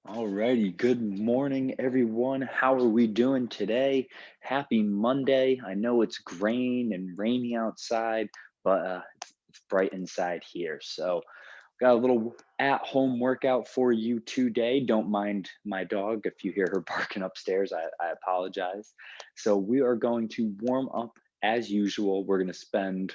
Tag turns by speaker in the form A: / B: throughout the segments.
A: Alrighty, good morning, everyone. How are we doing today? Happy Monday. I know it's graying and rainy outside, but it's bright inside here. So, got a little at-home workout for you today. Don't mind my dog if you hear her barking upstairs. I apologize. So, we are going to warm up as usual. We're going to spend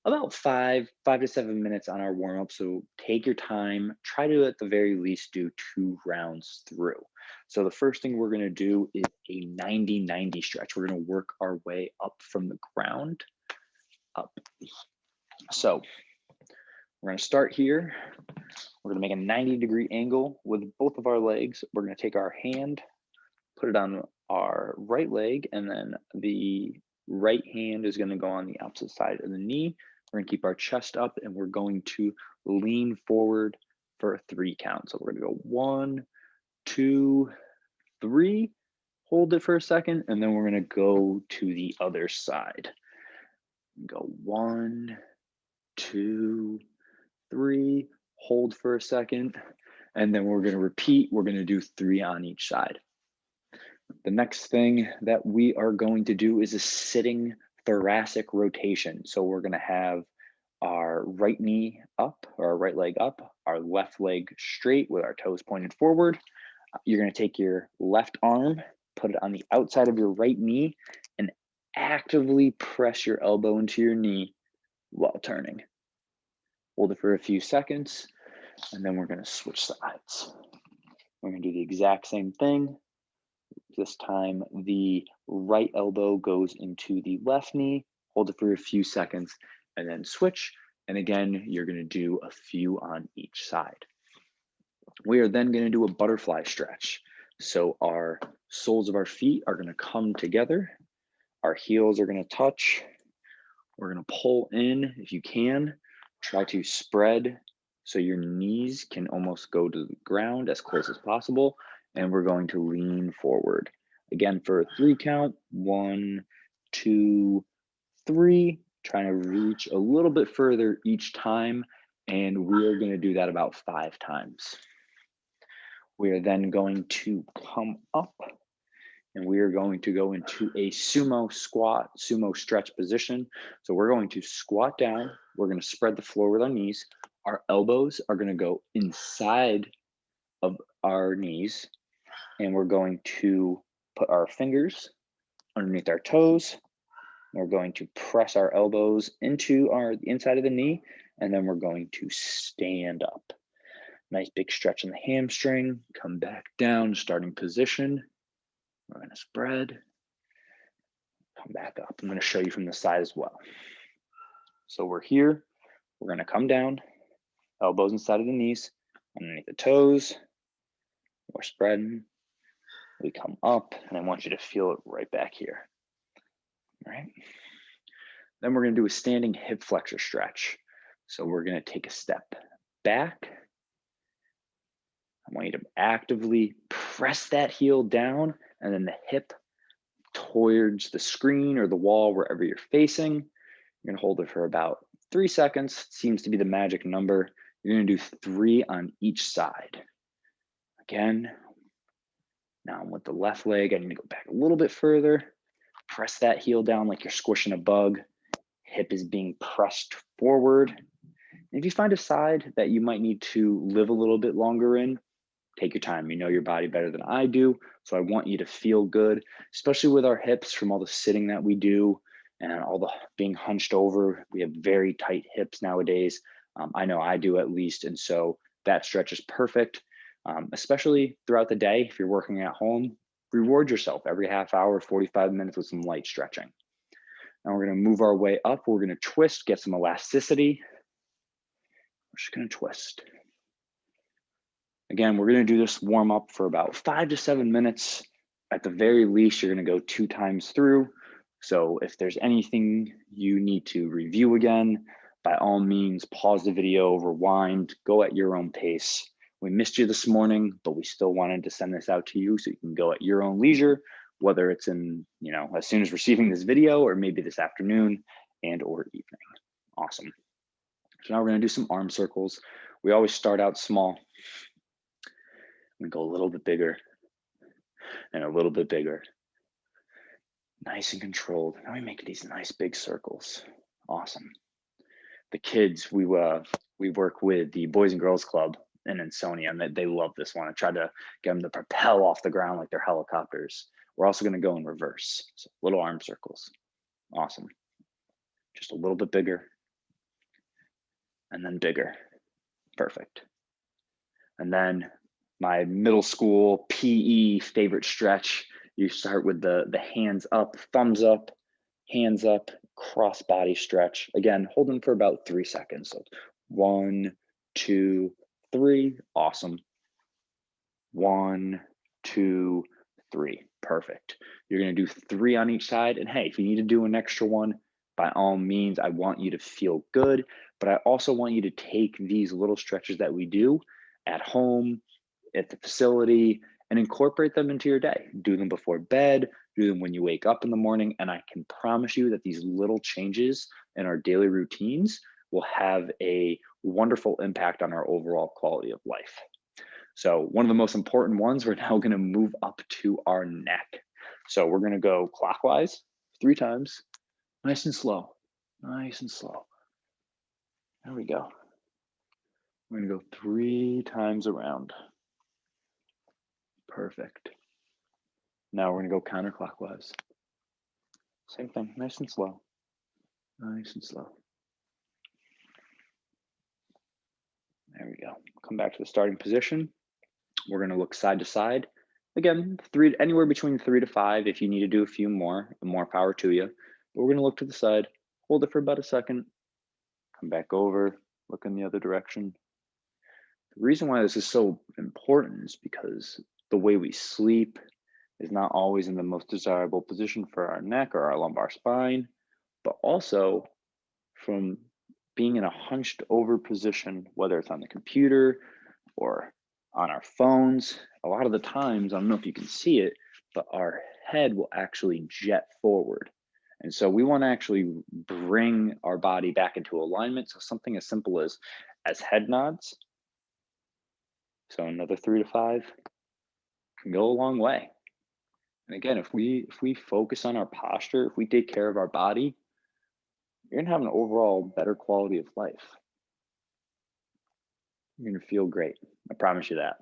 A: about 5 to 7 minutes on our warm up. So take your time, try to at the very least do 2 rounds through. So the first thing we're going to do is a 90-90 stretch. We're going to work our way up from the ground up. So we're going to start here. We're going to make a 90-degree angle with both of our legs. We're going to take our hand, put it on our right leg, and then the right hand is going to go on the opposite side of the knee. We're going to keep our chest up and we're going to lean forward for a 3 count. So we're going to go 1, 2, 3, hold it for a second, and then we're going to go to the other side. Go 1, 2, 3, hold for a second, and then we're going to repeat. We're going to do 3 on each side. The next thing that we are going to do is a sitting thoracic rotation. So we're going to have our right knee up, or our right leg up, our left leg straight with our toes pointed forward. You're going to take your left arm, put it on the outside of your right knee, and actively press your elbow into your knee while turning. Hold it for a few seconds, and then we're going to switch sides. We're going to do the exact same thing. This time, the right elbow goes into the left knee, hold it for a few seconds, and then switch. And again, you're going to do a few on each side. We are then going to do a butterfly stretch. So our soles of our feet are going to come together. Our heels are going to touch. We're going to pull in if you can. Try to spread so your knees can almost go to the ground as close as possible. And we're going to lean forward. Again, for a 3 count, 1, 2, 3, trying to reach a little bit further each time. And we are going to do that about 5 times. We are then going to come up and we are going to go into a sumo squat, sumo stretch position. So we're going to squat down. We're going to spread the floor with our knees. Our elbows are going to go inside of our knees. And we're going to put our fingers underneath our toes. We're going to press our elbows into the inside of the knee. And then we're going to stand up. Nice big stretch in the hamstring. Come back down, starting position. We're going to spread. Come back up. I'm going to show you from the side as well. So we're here. We're going to come down, elbows inside of the knees, underneath the toes. We're spreading. We come up, and I want you to feel it right back here. All right. Then we're going to do a standing hip flexor stretch. So we're going to take a step back. I want you to actively press that heel down and then the hip towards the screen or the wall, wherever you're facing. You're going to hold it for about 3 seconds. Seems to be the magic number. You're going to do 3 on each side. Again, now I'm with the left leg. I need to go back a little bit further. Press that heel down like you're squishing a bug. Hip is being pressed forward. And if you find a side that you might need to live a little bit longer in, take your time. You know your body better than I do. So I want you to feel good, especially with our hips from all the sitting that we do and all the being hunched over. We have very tight hips nowadays. I know I do at least. And so that stretch is perfect, especially throughout the day. If you're working at home, reward yourself every half hour, 45 minutes with some light stretching. Now we're going to move our way up. We're going to twist, get some elasticity. We're just going to twist. Again, we're going to do this warm up for about 5 to 7 minutes. At the very least, you're going to go 2 times through. So if there's anything you need to review again, by all means, pause the video, rewind, go at your own pace. We missed you this morning, but we still wanted to send this out to you so you can go at your own leisure, whether it's in, as soon as receiving this video or maybe this afternoon and or evening. Awesome. So now we're going to do some arm circles. We always start out small. I'm gonna go a little bit bigger and a little bit bigger. Nice and controlled. Now we make these nice big circles. Awesome. The kids, we work with the Boys and Girls Club in Ansonia, and they love this one. I tried to get them to propel off the ground like they're helicopters. We're also going to go in reverse. So little arm circles. Awesome. Just a little bit bigger and then bigger. Perfect. And then my middle school PE favorite stretch. You start with the hands up, thumbs up, hands up, cross body stretch. Again, hold them for about 3 seconds. So 1, 2, 3. Awesome. 1, 2, 3. Perfect. You're going to do 3 on each side. And hey, if you need to do an extra one, by all means, I want you to feel good. But I also want you to take these little stretches that we do at home, at the facility, and incorporate them into your day. Do them before bed, do them when you wake up in the morning. And I can promise you that these little changes in our daily routines will have a wonderful impact on our overall quality of life. So one of the most important ones, we're now going to move up to our neck. So we're going to go clockwise 3 times, nice and slow, nice and slow. There we go. We're going to go 3 times around. Perfect. Now we're going to go counterclockwise. Same thing, nice and slow, nice and slow. There we go. Come back to the starting position. We're going to look side to side. Again, anywhere between 3 to 5. If you need to do a few more power to you. But we're going to look to the side, hold it for about a second, come back over, look in the other direction. The reason why this is so important is because the way we sleep is not always in the most desirable position for our neck or our lumbar spine, but also from being in a hunched over position, whether it's on the computer or on our phones. A lot of the times, I don't know if you can see it, but our head will actually jet forward. And so we want to actually bring our body back into alignment. So something as simple as head nods. So another 3 to 5 can go a long way. And again, if we focus on our posture, if we take care of our body, you're gonna have an overall better quality of life. You're gonna feel great. I promise you that.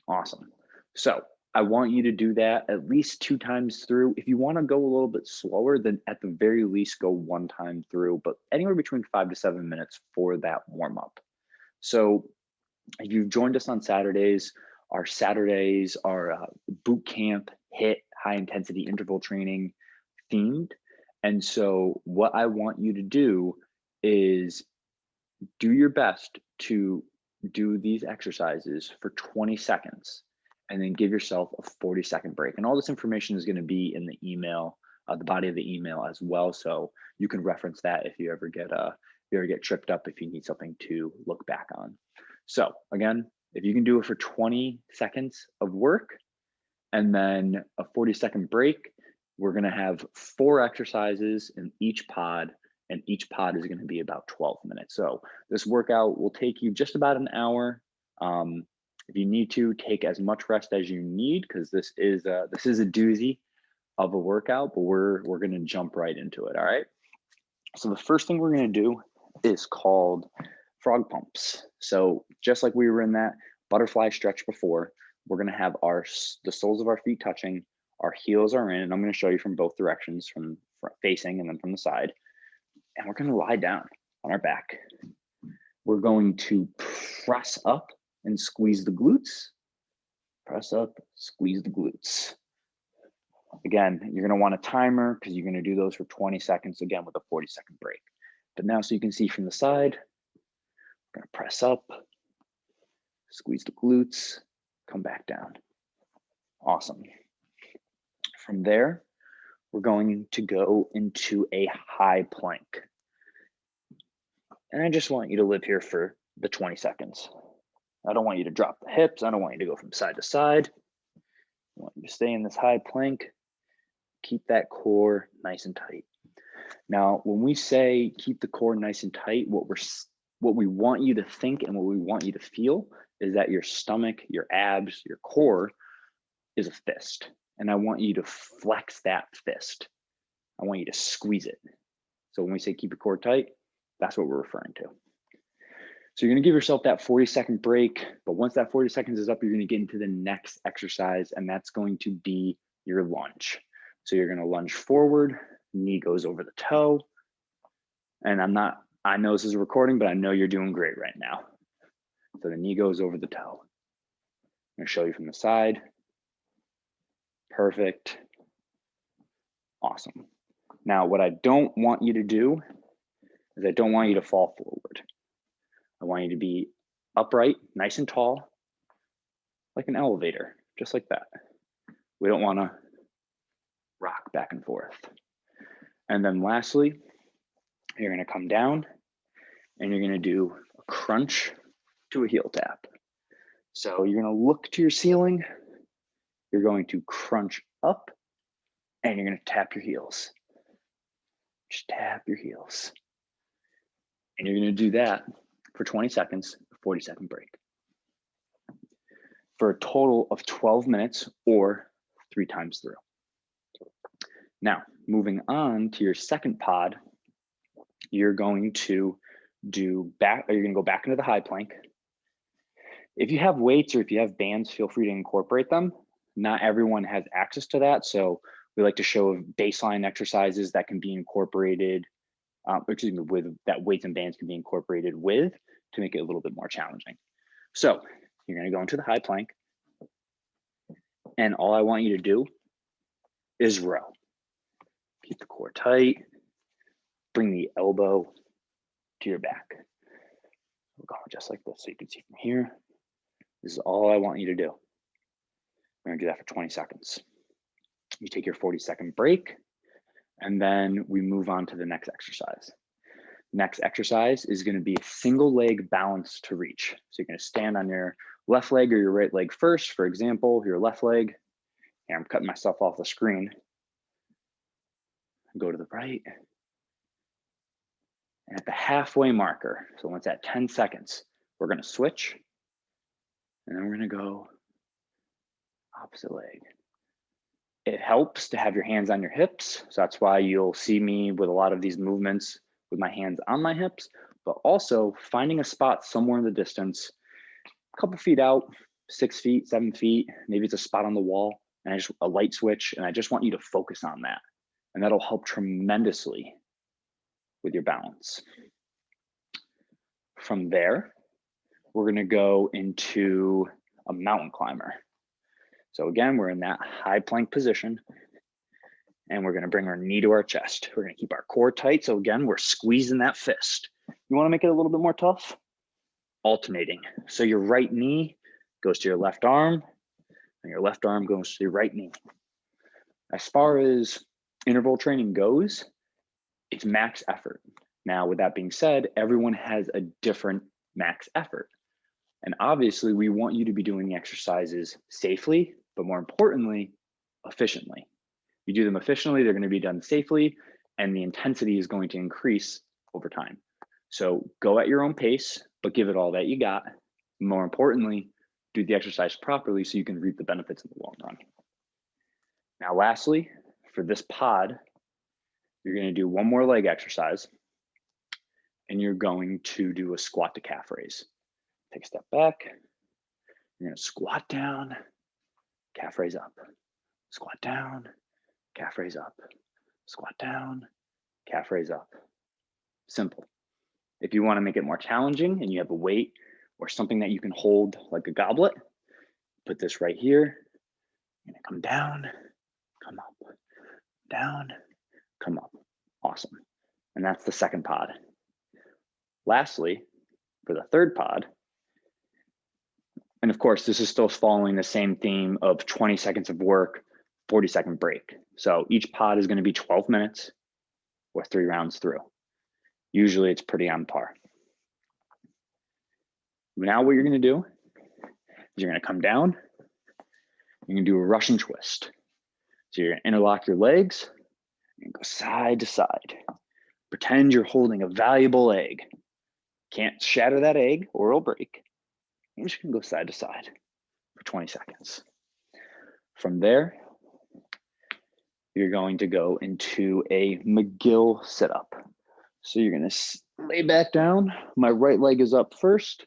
A: Awesome. So I want you to do that at least 2 times through. If you want to go a little bit slower, then at the very least go 1 time through, but anywhere between 5 to 7 minutes for that warm up. So if you've joined us on Saturdays, our Saturdays are boot camp, HIIT, high intensity interval training themed. And so what I want you to do is do your best to do these exercises for 20 seconds and then give yourself a 40-second break. And all this information is going to be in the email, the body of the email as well. So you can reference that if you ever get tripped up, if you need something to look back on. So again, if you can do it for 20 seconds of work and then a 40-second break, we're going to have 4 exercises in each pod, and each pod is going to be about 12 minutes. So this workout will take you just about an hour. If you need to, take as much rest as you need, because this is a doozy of a workout, but we're going to jump right into it. All right. So the first thing we're going to do is called frog pumps. So just like we were in that butterfly stretch before, we're going to have the soles of our feet touching, our heels are in, and I'm going to show you from both directions, from facing and then from the side. And we're going to lie down on our back. We're going to press up and squeeze the glutes. Press up, squeeze the glutes. Again, you're going to want a timer because you're going to do those for 20 seconds, again, with a 40-second break. But now, so you can see from the side, we're going to press up, squeeze the glutes, come back down. Awesome. From there, we're going to go into a high plank. And I just want you to live here for the 20 seconds. I don't want you to drop the hips. I don't want you to go from side to side. I want you to stay in this high plank. Keep that core nice and tight. Now, when we say keep the core nice and tight, what we want you to think and what we want you to feel is that your stomach, your abs, your core is a fist. And I want you to flex that fist. I want you to squeeze it. So when we say keep your core tight, that's what we're referring to. So you're gonna give yourself that 40-second break, but once that 40 seconds is up, you're gonna get into the next exercise, and that's going to be your lunge. So you're gonna lunge forward, knee goes over the toe. And I know this is a recording, but I know you're doing great right now. So the knee goes over the toe. I'm gonna show you from the side. Perfect. Awesome. Now, what I don't want you to do is I don't want you to fall forward. I want you to be upright, nice and tall, like an elevator, just like that. We don't want to rock back and forth. And then lastly, you're going to come down and you're going to do a crunch to a heel tap. So you're going to look to your ceiling, you're going to crunch up, and you're going to tap your heels. Just tap your heels. And you're going to do that for 20 seconds, 40-second break. For a total of 12 minutes or 3 times through. Now, moving on to your second pod, you're going to go back into the high plank. If you have weights or if you have bands, feel free to incorporate them. Not everyone has access to that, so we like to show baseline exercises that can be incorporated, with that weights and bands can be incorporated with to make it a little bit more challenging. So you're going to go into the high plank, and all I want you to do is row. Keep the core tight, bring the elbow to your back. We're going just like this so you can see from here. This is all I want you to do. We're going to do that for 20 seconds. You take your 40-second break, and then we move on to the next exercise. Next exercise is going to be a single leg balance to reach. So you're going to stand on your left leg or your right leg first. For example, your left leg. Here, I'm cutting myself off the screen. Go to the right. And at the halfway marker, so once at 10 seconds, we're going to switch. And then we're going to go opposite leg. It helps to have your hands on your hips. So that's why you'll see me with a lot of these movements with my hands on my hips, but also finding a spot somewhere in the distance, a couple feet out, 6 feet, 7 feet, maybe it's a spot on the wall and a light switch. And I just want you to focus on that. And that'll help tremendously with your balance. From there, we're going to go into a mountain climber. So again, we're in that high plank position, and we're going to bring our knee to our chest. We're going to keep our core tight. So again, we're squeezing that fist. You want to make it a little bit more tough? Alternating. So your right knee goes to your left arm, and your left arm goes to your right knee. As far as interval training goes, it's max effort. Now, with that being said, everyone has a different max effort. And obviously, we want you to be doing the exercises safely, but more importantly, efficiently. You do them efficiently, they're going to be done safely, and the intensity is going to increase over time. So go at your own pace, but give it all that you got. More importantly, do the exercise properly so you can reap the benefits in the long run. Now, lastly, for this pod, you're going to do one more leg exercise, and you're going to do a squat to calf raise. Take a step back. You're going to squat down, calf raise up, squat down, calf raise up, squat down, calf raise up. Simple. If you want to make it more challenging and you have a weight or something that you can hold like a goblet, put this right here. You're going to come down, come up, down, come up. Awesome. And that's the second pod. Lastly, for the third pod, and of course, this is still following the same theme of 20 seconds of work, 40-second break. So each pod is going to be 12 minutes or 3 rounds through. Usually it's pretty on par. Now what you're going to do is you're going to come down. You're going to do a Russian twist. So you're going to interlock your legs and go side to side. Pretend you're holding a valuable egg. Can't shatter that egg or it'll break. I'm just gonna go side to side for 20 seconds. From there, you're going to go into a McGill Situp. So you're gonna lay back down. My right leg is up first.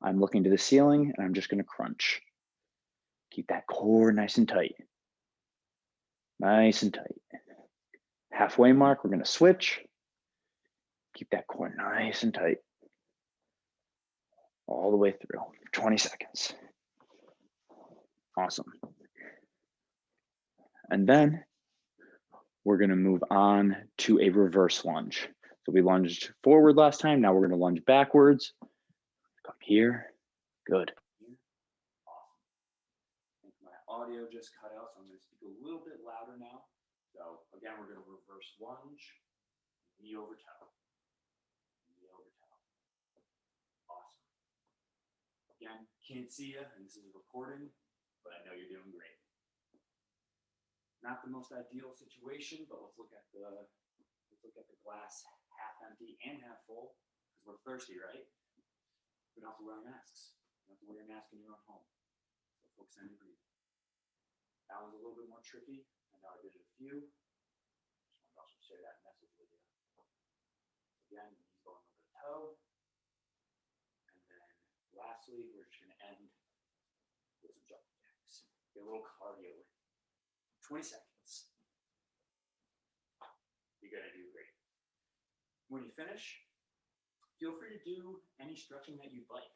A: I'm looking to the ceiling and I'm just gonna crunch. Keep that core nice and tight. Nice and tight. Halfway mark, we're gonna switch. Keep that core nice and tight. All the way through, 20 seconds. Awesome. And then we're gonna move on to a reverse lunge. So we lunged forward last time, now we're gonna lunge backwards. Come here, good. Awesome. I think my audio just cut out, so I'm gonna speak a little bit louder now. So again, we're gonna reverse lunge, knee over toe. Knee over toe. Awesome. Again, can't see you, and this is a recording, but I know you're doing great. Not the most ideal situation, but let's look at the glass half empty and half full, because we're thirsty, right? We don't have to wear our masks. You don't have to wear your mask in your own home. So focus on your breathing. That one's a little bit more tricky. I know I did it a few. Just want to also share that message with you. Again, knees going over the toe. And then lastly, we're just going to end with some jumping jacks. Get a little cardio in. 20 seconds. You're going to do great. When you finish, feel free to do any stretching that you'd like.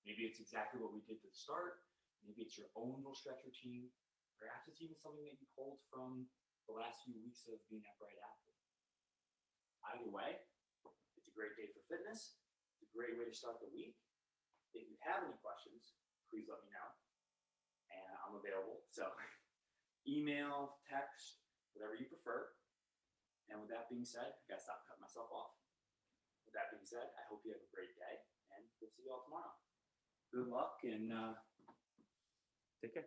A: Maybe it's exactly what we did to the start. Maybe it's your own little stretch routine. Perhaps it's even something that you pulled from the last few weeks of being upright athlete. Either way, it's a great day for fitness. It's a great way to start the week. If you have any questions, please let me know. And I'm available. So email, text, whatever you prefer. And with that being said, I gotta stop cutting myself off. With that being said, I hope you have a great day, and we'll see you all tomorrow. Good luck, and take care.